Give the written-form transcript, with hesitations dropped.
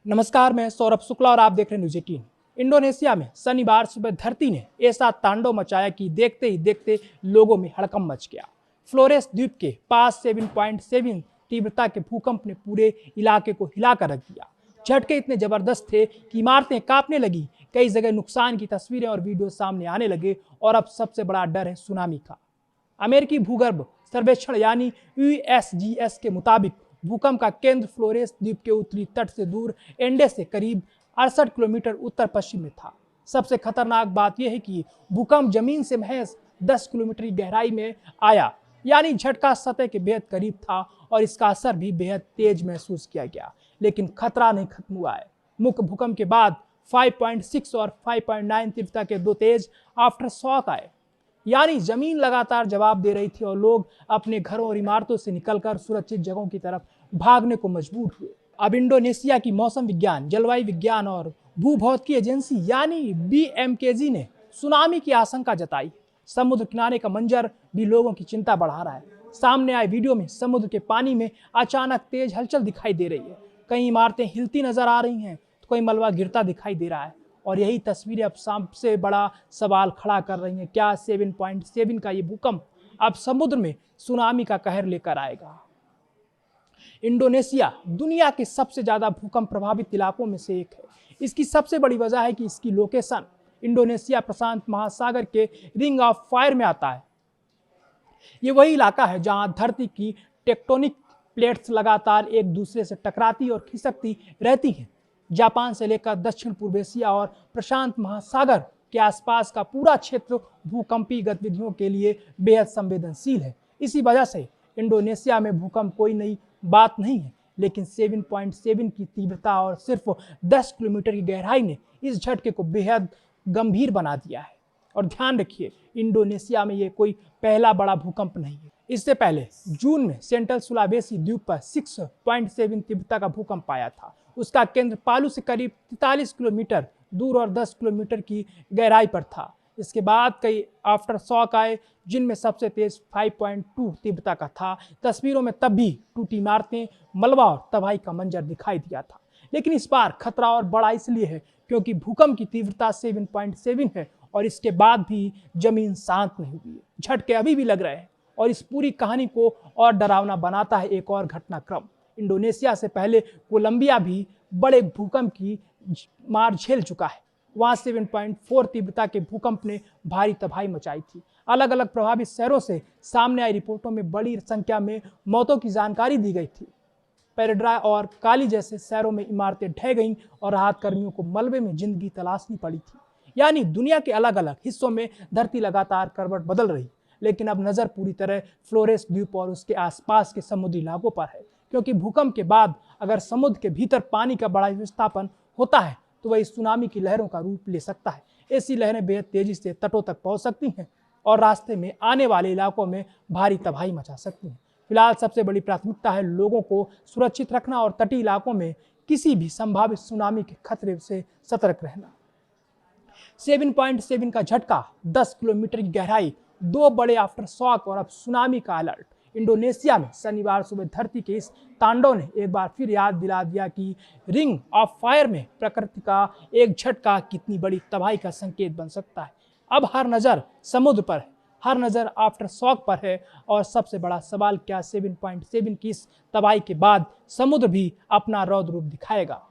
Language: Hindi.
नमस्कार, मैं सौरभ शुक्ला और आप देख रहे हैं न्यूज 18। इंडोनेशिया में शनिवार सुबह धरती ने ऐसा तांडव मचाया कि देखते ही देखते लोगों में हड़कंप मच गया। फ्लोरेस द्वीप के पास 7.7 तीव्रता के भूकंप ने पूरे इलाके को हिलाकर रख दिया। झटके इतने जबरदस्त थे कि इमारतें कांपने लगी। कई जगह नुकसान की तस्वीरें और वीडियो सामने आने लगे और अब सबसे बड़ा डर है सुनामी का। अमेरिकी भूगर्भ सर्वेक्षण यानी USGS के मुताबिक भूकंप का केंद्र फ्लोरेस द्वीप के उत्तरी तट से दूर एंडे से करीब 68 किलोमीटर उत्तर पश्चिम में था। सबसे खतरनाक बात यह है कि भूकंप जमीन से महज 10 किलोमीटर की गहराई में आया, यानी झटका सतह के बेहद करीब था और इसका असर भी बेहद तेज महसूस किया गया। लेकिन खतरा नहीं खत्म हुआ है। मुख्य भूकंप के बाद 5.6 और 5.9 तीव्रता के दो तेज आफ्टर शॉक आए, यानी जमीन लगातार जवाब दे रही थी और लोग अपने घरों और इमारतों से निकलकर सुरक्षित जगहों की तरफ भागने को मजबूर हुए। अब इंडोनेशिया की मौसम विज्ञान, जलवायु विज्ञान और भूभौतिकी एजेंसी यानी BMKG ने सुनामी की आशंका जताई। समुद्र किनारे का मंजर भी लोगों की चिंता बढ़ा रहा है। सामने आए वीडियो में समुद्र के पानी में अचानक तेज हलचल दिखाई दे रही है। कई इमारतें हिलती नजर आ रही हैं तो कोई मलबा गिरता दिखाई दे रहा है। और यही तस्वीरें अब सबसे बड़ा सवाल खड़ा कर रही हैं, क्या 7.7 का ये भूकंप अब समुद्र में सुनामी का कहर लेकर आएगा। इंडोनेशिया दुनिया के सबसे ज्यादा भूकंप प्रभावित इलाकों में से एक है। इसकी सबसे बड़ी वजह है कि इसकी लोकेशन इंडोनेशिया प्रशांत महासागर के रिंग ऑफ फायर में आता है। ये वही इलाका है जहां धरती की टेक्टोनिक प्लेट्स लगातार एक दूसरे से टकराती और खिसकती रहती हैं। जापान से लेकर दक्षिण पूर्व एशिया और प्रशांत महासागर के आसपास का पूरा क्षेत्र भूकंपीय गतिविधियों के लिए बेहद संवेदनशील है। इसी वजह से इंडोनेशिया में भूकंप कोई नई बात नहीं है, लेकिन 7.7 की तीव्रता और सिर्फ 10 किलोमीटर की गहराई ने इस झटके को बेहद गंभीर बना दिया है। और ध्यान रखिए, इंडोनेशिया में ये कोई पहला बड़ा भूकंप नहीं है। इससे पहले जून में सेंट्रल सुलावेसी द्वीप पर 6.7 तीव्रता का भूकंप आया था। उसका केंद्र पालू से करीब 43 किलोमीटर दूर और 10 किलोमीटर की गहराई पर था। इसके बाद कई आफ्टर शॉक आए, जिनमें सबसे तेज 5.2 तीव्रता का था। तस्वीरों में तब भी टूटी इमारतें, मलबा और तबाही का मंजर दिखाई दिया था। लेकिन इस बार खतरा और बड़ा इसलिए है क्योंकि भूकंप की तीव्रता 7.7 है और इसके बाद भी जमीन शांत नहीं हुई है। झटके अभी भी लग रहे हैं और इस पूरी कहानी को और डरावना बनाता है एक और घटनाक्रम। इंडोनेशिया से पहले कोलंबिया भी बड़े भूकंप की मार झेल चुका है। वहां 7.4 तीव्रता के भूकंप ने भारी तबाही मचाई थी। अलग अलग प्रभावित शहरों से सामने आई रिपोर्टों में बड़ी संख्या में मौतों की जानकारी दी गई थी। पेरेड्रा और काली जैसे शहरों में इमारतें ढह गईं और राहत कर्मियों को मलबे में जिंदगी तलाशनी पड़ी थी। यानी दुनिया के अलग अलग हिस्सों में धरती लगातार करवट बदल रही। लेकिन अब नजर पूरी तरह फ्लोरेस द्वीप और उसके आसपास के समुद्री इलाकों पर है, क्योंकि भूकंप के बाद अगर समुद्र के भीतर पानी का बड़ा विस्थापन होता है तो वह सुनामी की लहरों का रूप ले सकता है। ऐसी लहरें बेहद तेजी से तटों तक पहुंच सकती हैं और रास्ते में आने वाले इलाकों में भारी तबाही मचा सकती हैं। फिलहाल सबसे बड़ी प्राथमिकता है लोगों को सुरक्षित रखना और तटीय इलाकों में किसी भी संभावित सुनामी के खतरे से सतर्क रहना। 7.7 का झटका, 10 किलोमीटर की गहराई, दो बड़े आफ्टर शॉक और अब सुनामी का अलर्ट। इंडोनेशिया में शनिवार सुबह धरती के इस तांडव ने एक बार फिर याद दिला दिया कि रिंग ऑफ फायर में प्रकृति का एक झटका कितनी बड़ी तबाही का संकेत बन सकता है। अब हर नजर समुद्र पर है, हर नजर आफ्टर शॉक पर है और सबसे बड़ा सवाल, क्या 7.7 की इस तबाही के बाद समुद्र भी अपना रौद्र रूप दिखाएगा।